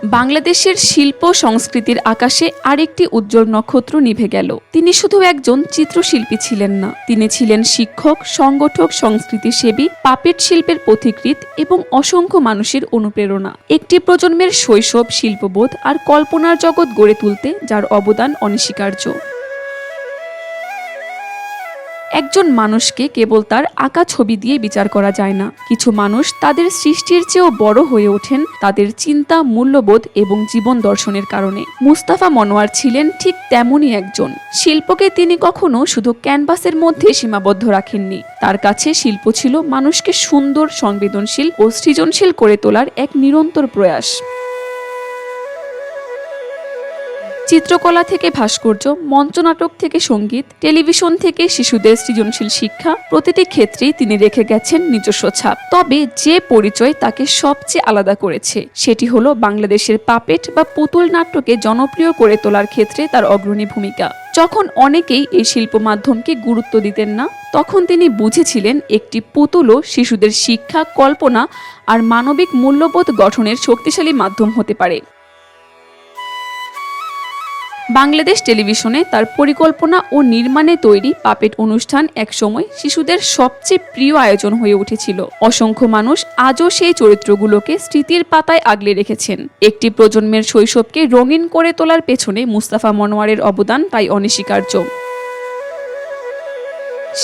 বাংলাদেশের শিল্প সংস্কৃতির আকাশে আরেকটি উজ্জ্বল নক্ষত্র নিভে গেল। তিনি শুধু একজন চিত্রশিল্পী ছিলেন না, তিনি ছিলেন শিক্ষক, সংগঠক, সংস্কৃতিসেবী, পাপেট শিল্পের পথিকৃৎ এবং অসংখ্য মানুষের অনুপ্রেরণা। একটি প্রজন্মের শৈশব, শিল্পবোধ আর কল্পনার জগৎ গড়ে তুলতে যার অবদান অনস্বীকার্য। একজন মানুষকে কেবল তার আঁকা ছবি দিয়ে বিচার করা যায় না। কিছু মানুষ তাদের সৃষ্টির চেয়েও বড় হয়ে ওঠেন তাদের চিন্তা, মূল্যবোধ এবং জীবন দর্শনের কারণে। মুস্তাফা মনোয়ার ছিলেন ঠিক তেমনই একজন। শিল্পকে তিনি কখনো শুধু ক্যানভাসের মধ্যে সীমাবদ্ধ রাখেননি। তার কাছে শিল্প ছিল মানুষকে সুন্দর, সংবেদনশীল ও সৃজনশীল করে তোলার এক নিরন্তর প্রয়াস। চিত্রকলা থেকে ভাস্কর্য, মঞ্চনাটক থেকে সঙ্গীত, টেলিভিশন থেকে শিশুদের সৃজনশীল শিক্ষা, প্রতিটি ক্ষেত্রেই তিনি রেখে গেছেন নিজস্ব ছাপ। তবে যে পরিচয় তাকে সবচেয়ে আলাদা করেছে সেটি হলো বাংলাদেশের পাপেট বা পুতুল নাট্যকে জনপ্রিয় করে তোলার ক্ষেত্রে তার অগ্রণী ভূমিকা। যখন অনেকেই এই শিল্প মাধ্যমকে গুরুত্ব দিতেন না, তখন তিনি বুঝেছিলেন একটি পুতুলও শিশুদের শিক্ষা, কল্পনা আর মানবিক মূল্যবোধ গঠনের শক্তিশালী মাধ্যম হতে পারে। বাংলাদেশ টেলিভিশনে তার পরিকল্পনা ও নির্মাণে তৈরি পাপেট অনুষ্ঠান একসময় শিশুদের সবচেয়ে প্রিয় আয়োজন হয়ে উঠেছিল। অসংখ্য মানুষ আজও সেই চরিত্রগুলোকে স্মৃতির পাতায় আগলে রেখেছেন। একটি প্রজন্মের শৈশবকে রঙিন করে তোলার পেছনে মুস্তাফা মনোয়ারের অবদান তাই অনস্বীকার্য।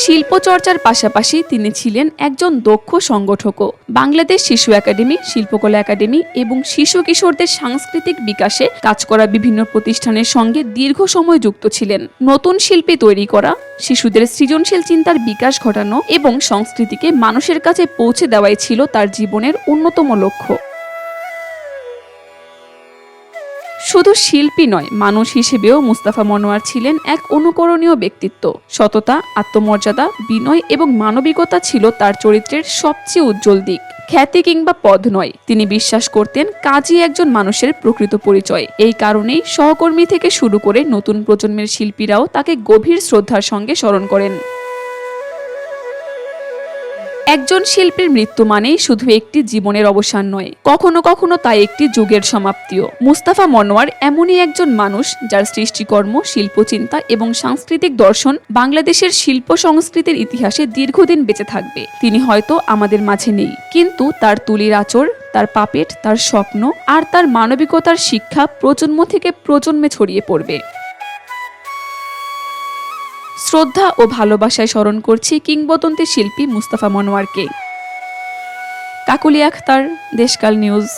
শিল্পচর্চার পাশাপাশি তিনি ছিলেন একজন দক্ষ সংগঠকও। বাংলাদেশ শিশু একাডেমি, শিল্পকলা একাডেমি এবং শিশু কিশোরদের সাংস্কৃতিক বিকাশে কাজ করা বিভিন্ন প্রতিষ্ঠানের সঙ্গে দীর্ঘ সময় যুক্ত ছিলেন। নতুন শিল্পী তৈরি করা, শিশুদের সৃজনশীল চিন্তার বিকাশ ঘটানো এবং সংস্কৃতিকে মানুষের কাছে পৌঁছে দেওয়াই ছিল তার জীবনের অন্যতম লক্ষ্য। শুধু শিল্পী নয়, মানুষ হিসেবেও মুস্তাফা মনোয়ার ছিলেন এক অনুকরণীয় ব্যক্তিত্ব। সততা, আত্মমর্যাদা, বিনয় এবং মানবিকতা ছিল তার চরিত্রের সবচেয়ে উজ্জ্বল দিক। খ্যাতি কিংবা পদ নয়, তিনি বিশ্বাস করতেন কাজই একজন মানুষের প্রকৃত পরিচয়। এই কারণেই সহকর্মী থেকে শুরু করে নতুন প্রজন্মের শিল্পীরাও তাকে গভীর শ্রদ্ধার সঙ্গে স্মরণ করেন। একজন শিল্পীর মৃত্যু মানেই শুধু একটি জীবনের অবসান নয়, কখনো কখনো তা একটি যুগের সমাপ্তিও। মুস্তাফা মনোয়ার এমনই একজন মানুষ যার সৃষ্টিকর্ম, শিল্পচিন্তা এবং সাংস্কৃতিক দর্শন বাংলাদেশের শিল্প সংস্কৃতির ইতিহাসে দীর্ঘদিন বেঁচে থাকবে। তিনি হয়তো আমাদের মাঝে নেই, কিন্তু তার তুলির আঁচড়, তার পাপেট, তার স্বপ্ন আর তার মানবিকতার শিক্ষা প্রজন্ম থেকে প্রজন্মে ছড়িয়ে পড়বে। শ্রদ্ধা ও ভালোবাসায় স্মরণ করছি কিংবদন্তি শিল্পী মুস্তাফা মনোয়ারকে। কাকলি আখতার, দেশকাল নিউজ।